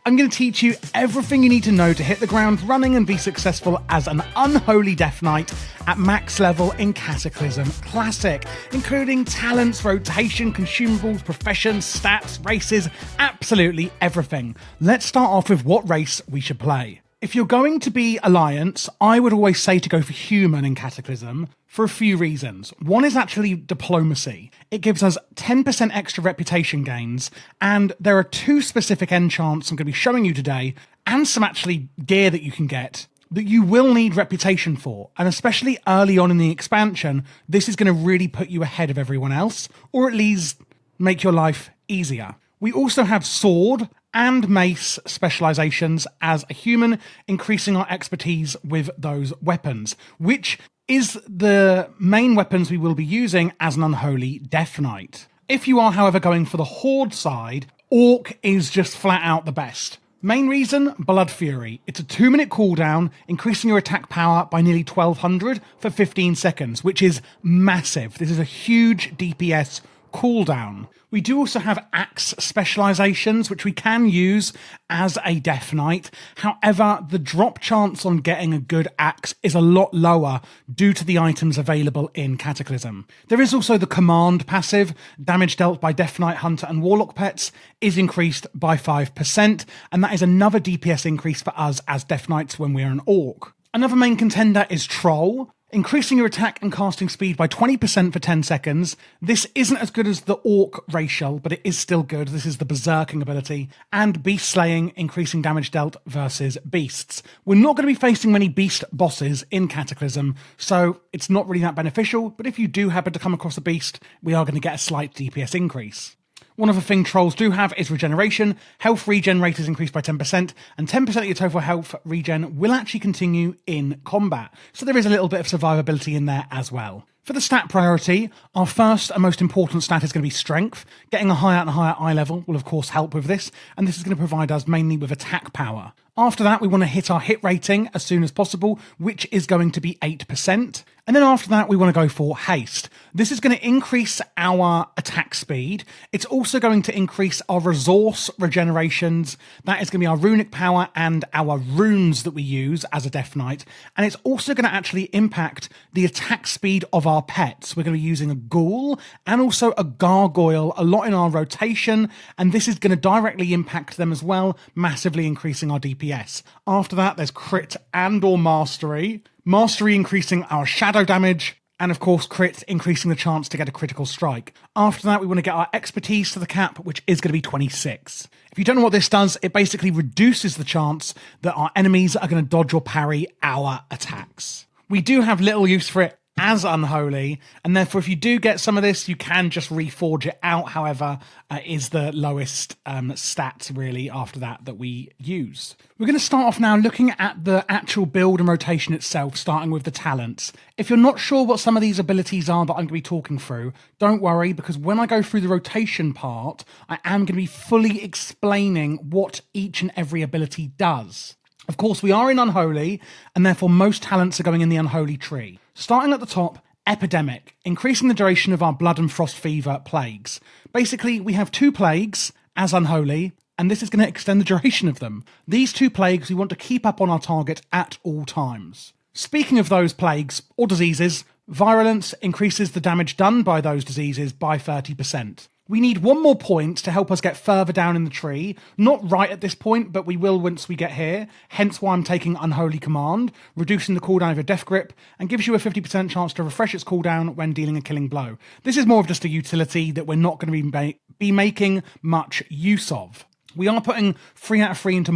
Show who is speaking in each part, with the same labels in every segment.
Speaker 1: I'm going to teach you everything you need to know to hit the ground running and be successful as an Unholy Death Knight at max level in Cataclysm Classic, including talents, rotation, consumables, professions, stats, races, absolutely everything. Let's start off with what race we should play. If you're going to be Alliance, I would always say to go for Human in Cataclysm for a few reasons. One is actually diplomacy. It gives us 10% extra reputation gains, and there are 2 specific enchants I'm going to be showing you today, and some actually gear that you can get that you will need reputation for, and especially early on in the expansion, this is going to really put you ahead of everyone else, or at least make your life easier. We also have sword and mace specializations as a human, increasing our expertise with those weapons, which is the main weapons we will be using as an Unholy Death Knight. If you are, however, going for the Horde side, Orc is just flat out the best. Main reason, Blood Fury. It's a 2-minute cooldown, increasing your attack power by nearly 1200 for 15 seconds, which is massive. This is a huge DPS cooldown. We do also have axe specializations, which we can use as a Death Knight. However, the drop chance on getting a good axe is a lot lower due to the items available in Cataclysm. There is also the command passive. Damage dealt by Death Knight, Hunter and Warlock pets is increased by 5%, and that is another DPS increase for us as Death Knights when we're an Orc. Another main contender is Troll. Increasing your attack and casting speed by 20% for 10 seconds. This isn't as good as the Orc racial, but it is still good. This is the Berserking ability. And Beast Slaying, increasing damage dealt versus beasts. We're not going to be facing many beast bosses in Cataclysm, so it's not really that beneficial, but if you do happen to come across a beast, we are going to get a slight DPS increase. One other thing trolls do have is regeneration. Health regen rate is increased by 10%, and 10% of your total health regen will actually continue in combat. So there is a little bit of survivability in there as well. For the stat priority, our first and most important stat is going to be strength. Getting a higher and higher eye level will of course help with this, and this is going to provide us mainly with attack power. After that, we want to hit our hit rating as soon as possible, which is going to be 8%. And then after that, we want to go for haste. This is going to increase our attack speed. It's also going to increase our resource regenerations. That is going to be our runic power and our runes that we use as a Death Knight. And it's also going to actually impact the attack speed of our pets. We're going to be using a ghoul and also a gargoyle a lot in our rotation. And this is going to directly impact them as well, massively increasing our DPS. After that, there's crit and or mastery. Mastery increasing our shadow damage, and of course crit increasing the chance to get a critical strike. After that, we want to get our expertise to the cap, which is going to be 26. If you don't know what this does, it basically reduces the chance that our enemies are going to dodge or parry our attacks. We do have little use for it as Unholy, and therefore if you do get some of this, you can just reforge it out. However, is the lowest stat really after that we use. We're going to start off now looking at the actual build and rotation itself, starting with the talents. If you're not sure what some of these abilities are that I'm going to be talking through, don't worry, because when I go through the rotation part, I am going to be fully explaining what each and every ability does. Of course, we are in Unholy, and therefore most talents are going in the Unholy tree. Starting at the top, Epidemic, increasing the duration of our Blood and Frost Fever plagues. Basically, we have 2 plagues as Unholy, and this is going to extend the duration of them. These 2 plagues we want to keep up on our target at all times. Speaking of those plagues or diseases, Virulence increases the damage done by those diseases by 30%. We need 1 more point to help us get further down in the tree. Not right at this point, but we will once we get here. Hence why I'm taking Unholy Command, reducing the cooldown of your Death Grip, and gives you a 50% chance to refresh its cooldown when dealing a killing blow. This is more of just a utility that we're not going to be making much use of. We are putting 3 out of 3 into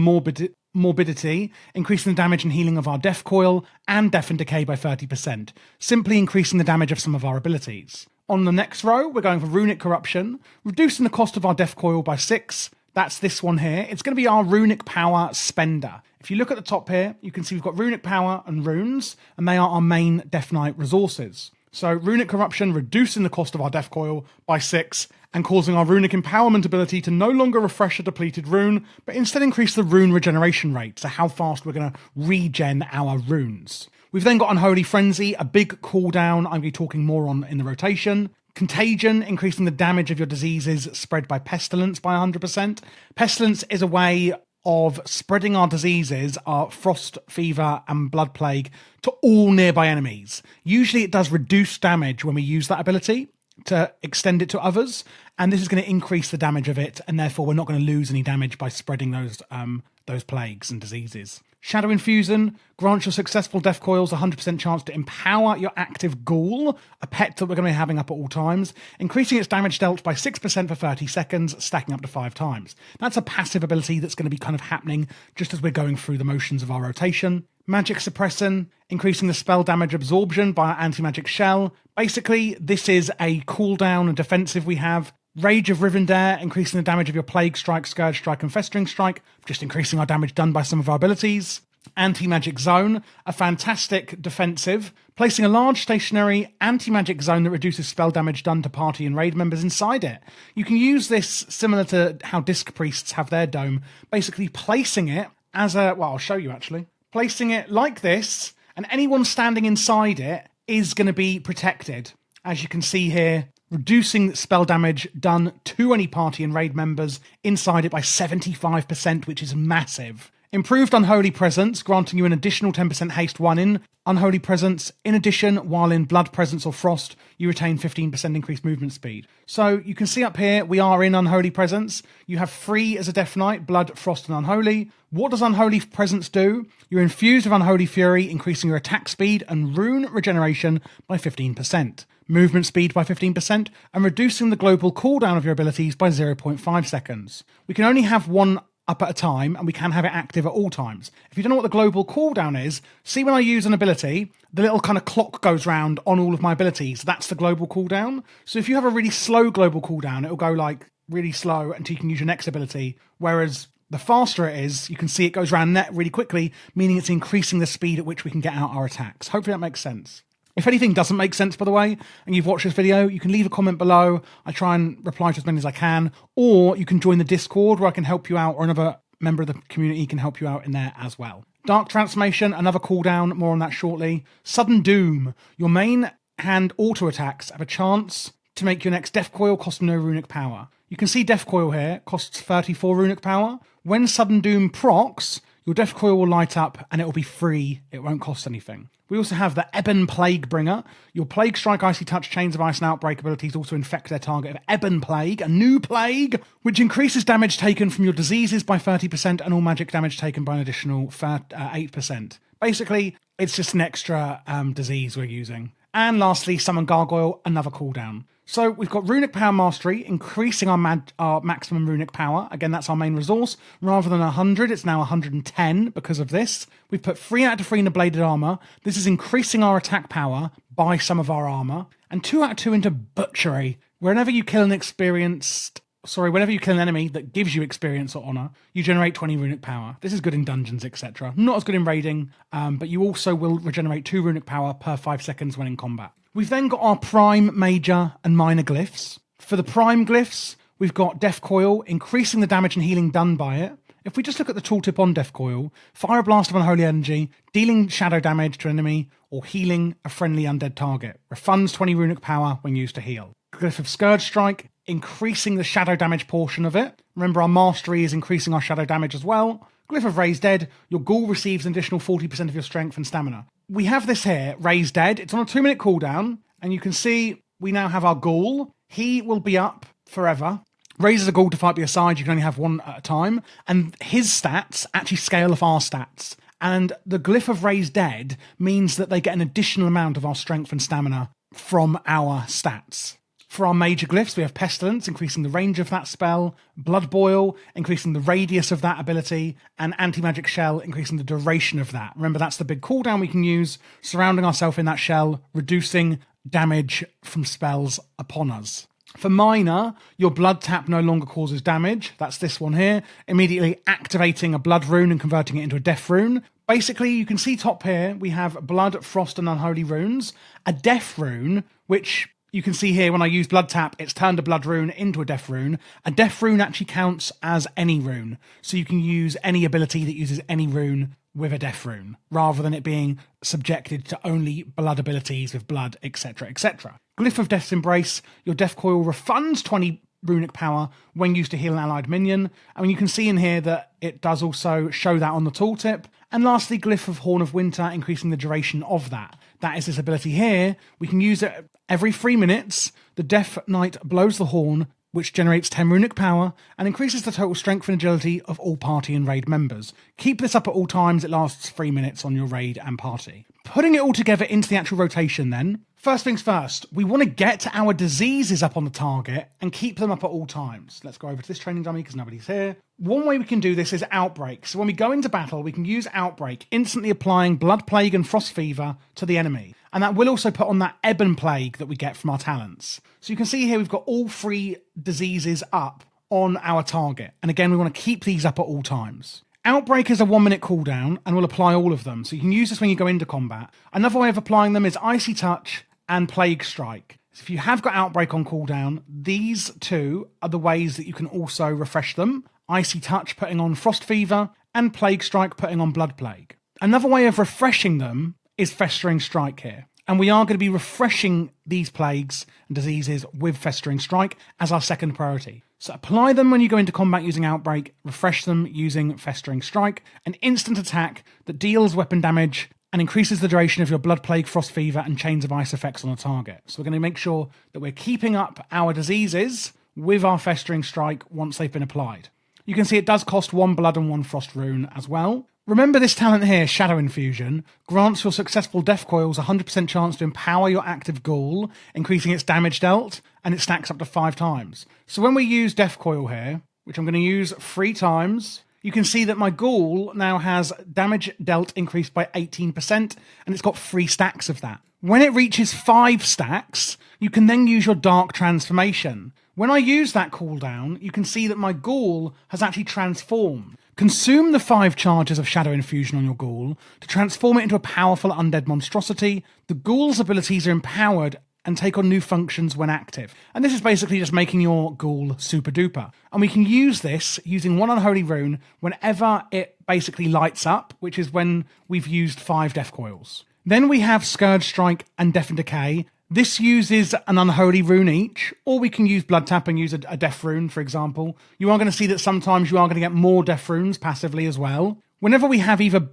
Speaker 1: Morbidity, increasing the damage and healing of our Death Coil, and Death and Decay by 30%, simply increasing the damage of some of our abilities. On the next row, we're going for Runic Corruption, reducing the cost of our Death Coil by 6. That's this one here. It's going to be our Runic Power Spender. If you look at the top here, you can see we've got Runic Power and Runes, and they are our main Death Knight resources. So Runic Corruption, reducing the cost of our Death Coil by 6, and causing our Runic Empowerment ability to no longer refresh a depleted rune, but instead increase the rune regeneration rate, so how fast we're going to regen our runes. We've then got Unholy Frenzy, a big cooldown I'm going to be talking more on in the rotation. Contagion, increasing the damage of your diseases spread by Pestilence by 100%. Pestilence is a way of spreading our diseases, our frost, fever, and blood plague, to all nearby enemies. Usually it does reduce damage when we use that ability to extend it to others, and this is going to increase the damage of it, and therefore we're not going to lose any damage by spreading those plagues and diseases. Shadow Infusion grants your successful death coils a 100% chance to empower your active ghoul, a pet that we're going to be having up at all times, increasing its damage dealt by 6% for 30 seconds, stacking up to 5 times. That's a passive ability that's going to be kind of happening just as we're going through the motions of our rotation. Magic Suppressant, increasing the spell damage absorption by our anti-magic shell. Basically, this is a cooldown and defensive we have. Rage of Rivendare, increasing the damage of your Plague Strike, Scourge Strike, and Festering Strike, just increasing our damage done by some of our abilities. Anti-Magic Zone, a fantastic defensive, placing a large stationary anti-magic zone that reduces spell damage done to party and raid members inside it. You can use this similar to how Disc Priests have their dome, basically placing it as a... well, I'll show you actually. Placing it like this, and anyone standing inside it is going to be protected. As you can see here, reducing spell damage done to any party and raid members inside it by 75%, which is massive. Improved Unholy Presence, granting you an additional 10% haste 1 in Unholy Presence. In addition, while in Blood Presence or Frost, you retain 15% increased movement speed. So you can see up here, we are in Unholy Presence. You have 3 as a Death Knight, Blood, Frost, and Unholy. What does Unholy Presence do? You're infused with Unholy Fury, increasing your attack speed and rune regeneration by 15%. Movement speed by 15%, and reducing the global cooldown of your abilities by 0.5 seconds. We can only have one up at a time, and we can have it active at all times. If you don't know what the global cooldown is, see when I use an ability, the little kind of clock goes round on all of my abilities. That's the global cooldown. So if you have a really slow global cooldown, it'll go like really slow until you can use your next ability, whereas the faster it is, you can see it goes around net really quickly, meaning it's increasing the speed at which we can get out our attacks. Hopefully that makes sense. If anything doesn't make sense, by the way, and you've watched this video, you can leave a comment below. I try and reply to as many as I can, or you can join the Discord where I can help you out, or another member of the community can help you out in there as well. Dark Transformation, another cooldown, more on that shortly. Sudden Doom, your main hand auto attacks have a chance to make your next Death Coil cost no runic power. You can see Death Coil here, costs 34 runic power. When Sudden Doom procs, your Death Coil will light up and it will be free, it won't cost anything. We also have the Ebon Plague Bringer. Your Plague Strike, Icy Touch, Chains of Ice and Outbreak abilities also infect their target of Ebon Plague, a new plague, which increases damage taken from your diseases by 30% and all magic damage taken by an additional 8%. Basically, it's just an extra disease we're using. And lastly, Summon Gargoyle, another cooldown. So we've got Runic Power Mastery, increasing our maximum runic power. Again, that's our main resource. Rather than 100, it's now 110 because of this. We've put 3 out of 3 into Bladed Armor. This is increasing our attack power by some of our armor. And 2 out of 2 into Butchery. Whenever you kill an enemy that gives you experience or honor, you generate 20 runic power. This is good in dungeons, etc. Not as good in raiding, but you also will regenerate 2 runic power per 5 seconds when in combat. We've then got our Prime, Major, and Minor Glyphs. For the Prime Glyphs, we've got Death Coil, increasing the damage and healing done by it. If we just look at the tooltip on Death Coil, fire a blast of unholy energy, dealing shadow damage to an enemy, or healing a friendly undead target. Refunds 20 runic power when used to heal. Glyph of Scourge Strike, increasing the shadow damage portion of it. Remember, our mastery is increasing our shadow damage as well. Glyph of Raised Dead, your ghoul receives an additional 40% of your strength and stamina. We have this here, Raised Dead. It's on a 2-minute cooldown, and you can see we now have our ghoul. He will be up forever. Raises a ghoul to fight by your side. You can only have one at a time. And his stats actually scale off our stats. And the Glyph of Raised Dead means that they get an additional amount of our strength and stamina from our stats. For our major glyphs, we have Pestilence, increasing the range of that spell, Blood Boil, increasing the radius of that ability, and Anti-Magic Shell, increasing the duration of that. Remember, that's the big cooldown we can use, surrounding ourselves in that shell, reducing damage from spells upon us. For minor, your Blood Tap no longer causes damage. That's this one here, immediately activating a Blood Rune and converting it into a Death Rune. Basically, you can see top here, we have Blood, Frost, and Unholy runes. A Death Rune, which you can see here when I use Blood Tap, it's turned a Blood Rune into a Death Rune. A Death Rune actually counts as any rune. So you can use any ability that uses any rune with a Death Rune, rather than it being subjected to only blood abilities with blood, etc., etc. Glyph of Death's Embrace, your Death Coil refunds 20 runic power when used to heal an allied minion. And you can see in here that it does also show that on the tooltip. And lastly, Glyph of Horn of Winter, increasing the duration of that. That is this ability here. We can use it every 3 minutes. The Death Knight blows the horn, which generates 10 runic power and increases the total strength and agility of all party and raid members. Keep this up at all times. It lasts 3 minutes on your raid and party. Putting it all together into the actual rotation then. First things first, we want to get our diseases up on the target and keep them up at all times. Let's go over to this training dummy because nobody's here. One way we can do this is Outbreak. So when we go into battle, we can use Outbreak, instantly applying Blood Plague and Frost Fever to the enemy. And that will also put on that Ebon Plague that we get from our talents. So you can see here we've got all 3 diseases up on our target. And again, we want to keep these up at all times. Outbreak is a 1-minute cooldown and will apply all of them. So you can use this when you go into combat. Another way of applying them is Icy Touch and Plague Strike. So if you have got Outbreak on cooldown, these 2 are the ways that you can also refresh them. Icy Touch putting on Frost Fever and Plague Strike putting on Blood Plague. Another way of refreshing them is Festering Strike here. And we are going to be refreshing these plagues and diseases with Festering Strike as our second priority. So apply them when you go into combat using Outbreak, refresh them using Festering Strike, an instant attack that deals weapon damage and increases the duration of your Blood Plague, Frost Fever, and Chains of Ice effects on a target. So we're going to make sure that we're keeping up our diseases with our Festering Strike once they've been applied. You can see it does cost 1 blood and 1 frost rune as well. Remember this talent here, Shadow Infusion, grants your successful Death Coils a 100% chance to empower your active ghoul, increasing its damage dealt, and it stacks up to 5 times. So when we use Death Coil here, which I'm going to use 3 times, you can see that my ghoul now has damage dealt increased by 18%, and it's got 3 stacks of that. When it reaches 5 stacks, you can then use your Dark Transformation. When I use that cooldown, you can see that my ghoul has actually transformed. Consume the 5 charges of Shadow Infusion on your ghoul to transform it into a powerful undead monstrosity. The ghoul's abilities are empowered and take on new functions when active. And this is basically just making your ghoul super duper. And we can use this using 1 Unholy Rune whenever it basically lights up, which is when we've used 5 Death Coils. Then we have Scourge Strike and Death and Decay. This uses an Unholy Rune each, or we can use Blood Tap and use a Death Rune, for example. You are going to see that sometimes you are going to get more Death Runes passively as well. Whenever we have either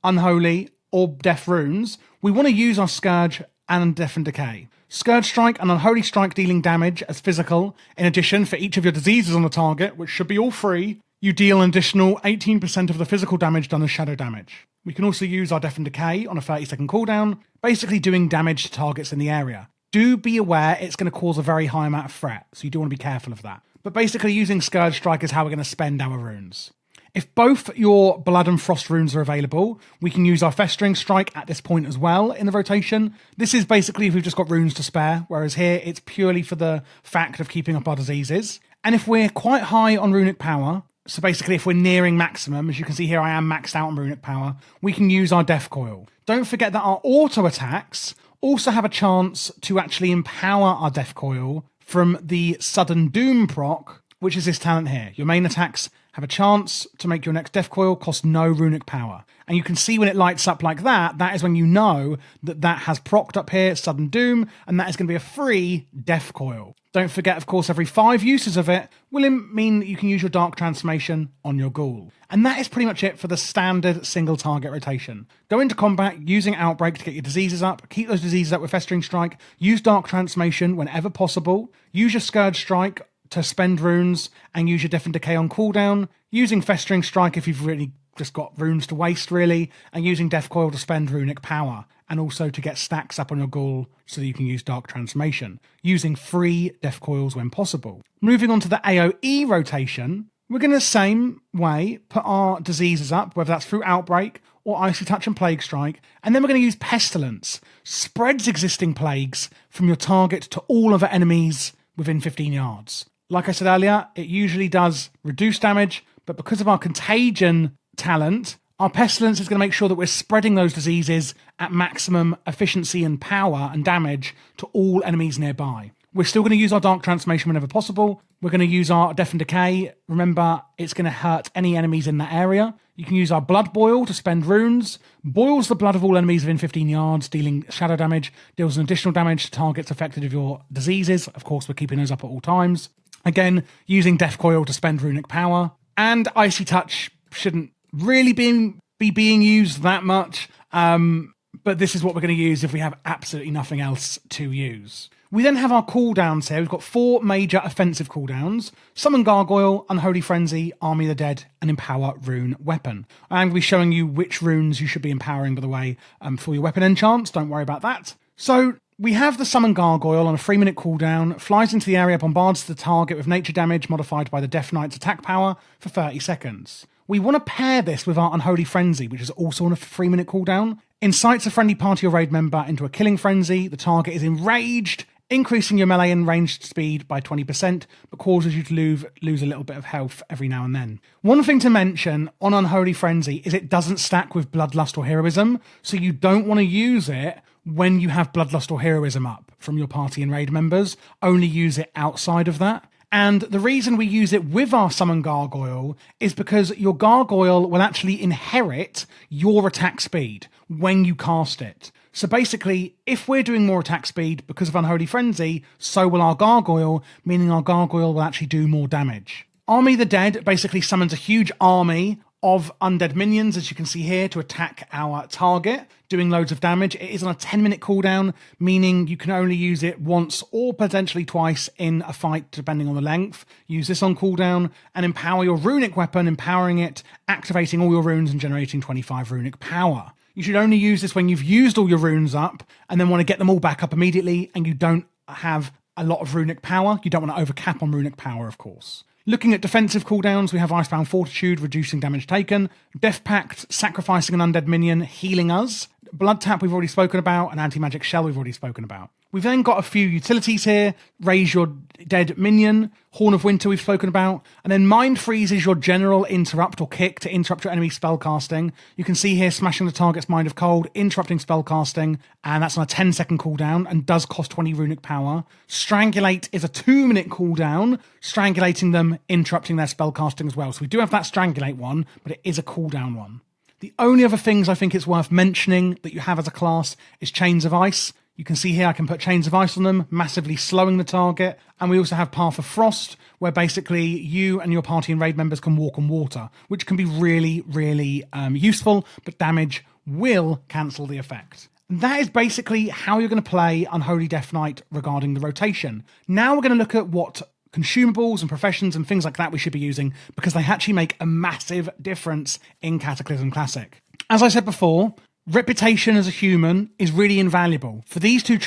Speaker 1: Unholy or Death Runes, we want to use our Scourge and Death and Decay. Scourge Strike and Unholy Strike dealing damage as physical. In addition, for each of your diseases on the target, which should be all 3, you deal an additional 18% of the physical damage done as shadow damage. We can also use our Death and Decay on a 30-second cooldown, basically doing damage to targets in the area. Do be aware it's going to cause a very high amount of threat, so you do want to be careful of that. But basically using Scourge Strike is how we're going to spend our runes. If both your Blood and Frost runes are available, we can use our Festering Strike at this point as well in the rotation. This is basically if we've just got runes to spare, whereas here it's purely for the fact of keeping up our diseases. And if we're quite high on runic power, so basically if we're nearing maximum, as you can see here I am maxed out on runic power, we can use our Death Coil. Don't forget that our auto attacks also have a chance to actually empower our Death Coil from the Sudden Doom proc, which is this talent here. Your main attacks have a chance to make your next Death Coil cost no runic power. And you can see when it lights up like that, that is when you know that that has procced up here, Sudden Doom, and that is going to be a free Death Coil. Don't forget, of course, every 5 uses of it will mean that you can use your Dark Transformation on your ghoul. And that is pretty much it for the standard single target rotation. Go into combat using Outbreak to get your diseases up, keep those diseases up with Festering Strike, use Dark Transformation whenever possible, use your Scourge Strike to spend runes, and use your Death and Decay on cooldown, using Festering Strike if you've really just got runes to waste really, and using Death Coil to spend runic power, and also to get stacks up on your ghoul so that you can use Dark Transformation, using free Death Coils when possible. Moving on to the AoE rotation, we're going to the same way put our diseases up, whether that's through Outbreak or Icy Touch and Plague Strike, and then we're going to use Pestilence. Spreads existing plagues from your target to all other enemies within 15 yards. Like I said earlier, it usually does reduce damage, but because of our Contagion talent, our Pestilence is going to make sure that we're spreading those diseases at maximum efficiency and power and damage to all enemies nearby. We're still going to use our Dark Transformation whenever possible. We're going to use our Death and Decay. Remember, it's going to hurt any enemies in that area. You can use our Blood Boil to spend runes. Boils the blood of all enemies within 15 yards, dealing shadow damage. Deals an additional damage to targets affected of your diseases. Of course, we're keeping those up at all times. Again, using Death Coil to spend runic power. And Icy Touch shouldn't really be being used that much, but this is what we're going to use if we have absolutely nothing else to use. We then have our cooldowns here. We've got 4 major offensive cooldowns: Summon Gargoyle, Unholy Frenzy, Army of the Dead, and Empower Rune Weapon. I'm going to be showing you which runes you should be empowering, by the way, for your weapon enchants. Don't worry about that. So we have the Summon Gargoyle on a 3-minute cooldown, flies into the area, bombards the target with nature damage modified by the Death Knight's attack power for 30 seconds. We want to pair this with our Unholy Frenzy, which is also on a 3-minute cooldown. Incites a friendly party or raid member into a killing frenzy. The target is enraged, increasing your melee and ranged speed by 20%, but causes you to lose a little bit of health every now and then. One thing to mention on Unholy Frenzy is it doesn't stack with Bloodlust or Heroism, so you don't want to use it when you have Bloodlust or Heroism up from your party and raid members. Only use it outside of that. And the reason we use it with our Summon Gargoyle is because your Gargoyle will actually inherit your attack speed when you cast it. So basically, if we're doing more attack speed because of Unholy Frenzy, so will our Gargoyle, meaning our Gargoyle will actually do more damage. Army of the Dead basically summons a huge army of undead minions, as you can see here, to attack our target, doing loads of damage. It is on a 10-minute cooldown, meaning you can only use it once or potentially twice in a fight, depending on the length. Use this on cooldown and empower your runic weapon, empowering it, activating all your runes and generating 25 runic power. You should only use this when you've used all your runes up and then want to get them all back up immediately and you don't have a lot of runic power. You don't want to overcap on runic power, of course. Looking at defensive cooldowns, we have Icebound Fortitude, reducing damage taken. Death Pact, sacrificing an undead minion, healing us. Blood Tap we've already spoken about, and Anti-Magic Shell we've already spoken about. We've then got a few utilities here. Raise your dead minion. Horn of Winter we've spoken about. And then Mind Freeze is your general interrupt or kick to interrupt your enemy spellcasting. You can see here smashing the target's Mind of Cold, interrupting spellcasting, and that's on a 10-second cooldown and does cost 20 runic power. Strangulate is a 2-minute cooldown, strangulating them, interrupting their spellcasting as well. So we do have that Strangulate one, but it is a cooldown one. The only other things I think it's worth mentioning that you have as a class is Chains of Ice. You can see here I can put Chains of Ice on them, massively slowing the target. And we also have Path of Frost, where basically you and your party and raid members can walk on water, which can be really, really useful, but damage will cancel the effect. And that is basically how you're going to play Unholy Death Knight regarding the rotation. Now we're going to look at what consumables and professions and things like that we should be using, because they actually make a massive difference in Cataclysm Classic. As I said before, reputation as a human is really invaluable. For these 2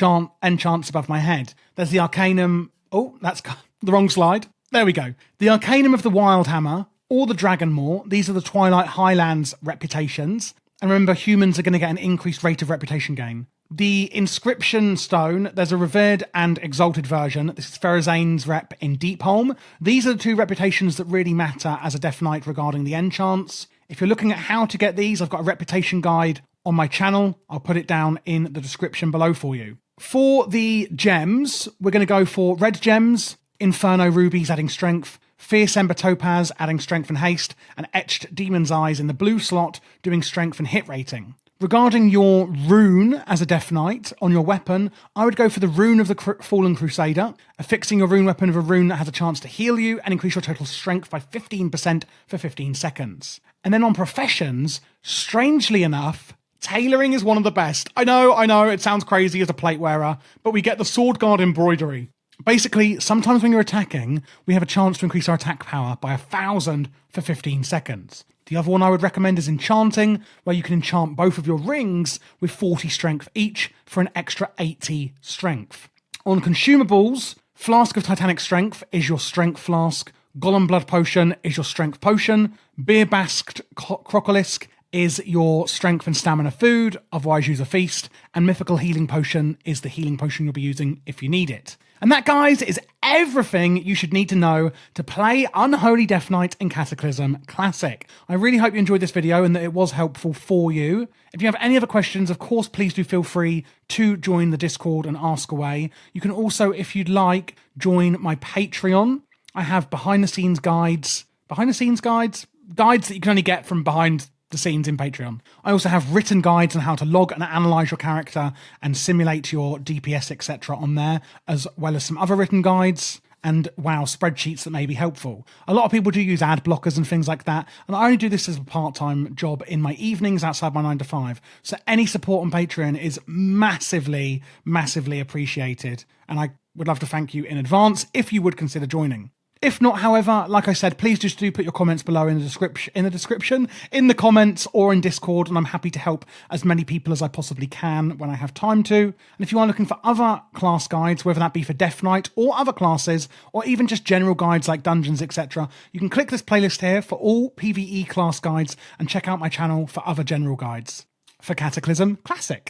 Speaker 1: enchants above my head, there's the Arcanum... Oh, that's the wrong slide. There we go. The Arcanum of the Wildhammer or the Dragonmaw. These are the Twilight Highlands reputations. And remember, humans are going to get an increased rate of reputation gain. The Inscription Stone, there's a Revered and Exalted version. This is Pharazane's rep in Deepholm. These are the 2 reputations that really matter as a Death Knight regarding the enchants. If you're looking at how to get these, I've got a reputation guide on my channel. I'll put it down in the description below for you. For the gems, we're going to go for red gems, Inferno Rubies adding strength, Fierce Ember Topaz adding strength and haste, and Etched Demon's Eyes in the blue slot doing strength and hit rating. Regarding your rune as a Death Knight on your weapon, I would go for the Rune of the Fallen Crusader, affixing your rune weapon with a rune that has a chance to heal you and increase your total strength by 15% for 15 seconds. And then on professions, strangely enough, tailoring is one of the best. I know, it sounds crazy as a plate wearer, but we get the Sword Guard Embroidery. Basically, sometimes when you're attacking, we have a chance to increase our attack power by 1,000 for 15 seconds. The other one I would recommend is Enchanting, where you can enchant both of your rings with 40 strength each for an extra 80 strength. On consumables, Flask of Titanic Strength is your strength flask, Golem Blood Potion is your strength potion, Beer Basked Crocolisk is your strength and stamina food, otherwise use a feast, and Mythical Healing Potion is the healing potion you'll be using if you need it. And that, guys, is everything you should need to know to play Unholy Death Knight in Cataclysm Classic. I really hope you enjoyed this video and that it was helpful for you. If you have any other questions, of course, please do feel free to join the Discord and ask away. You can also, if you'd like, join my Patreon. I have behind-the-scenes guides. Guides that you can only get from behind the scenes in Patreon. I also have written guides on how to log and analyze your character and simulate your DPS, etc. on there, as well as some other written guides. and wow, spreadsheets that may be helpful. A lot of people do use ad blockers and things like that, and I only do this as a part-time job in my evenings outside my 9 to 5. So any support on Patreon is massively, massively appreciated, and I would love to thank you in advance if you would consider joining. If not, however, like I said, please just do put your comments below in the comments or in Discord, and I'm happy to help as many people as I possibly can when I have time to. And if you are looking for other class guides, whether that be for Death Knight or other classes, or even just general guides like dungeons, etc., you can click this playlist here for all PvE class guides and check out my channel for other general guides. For Cataclysm Classic.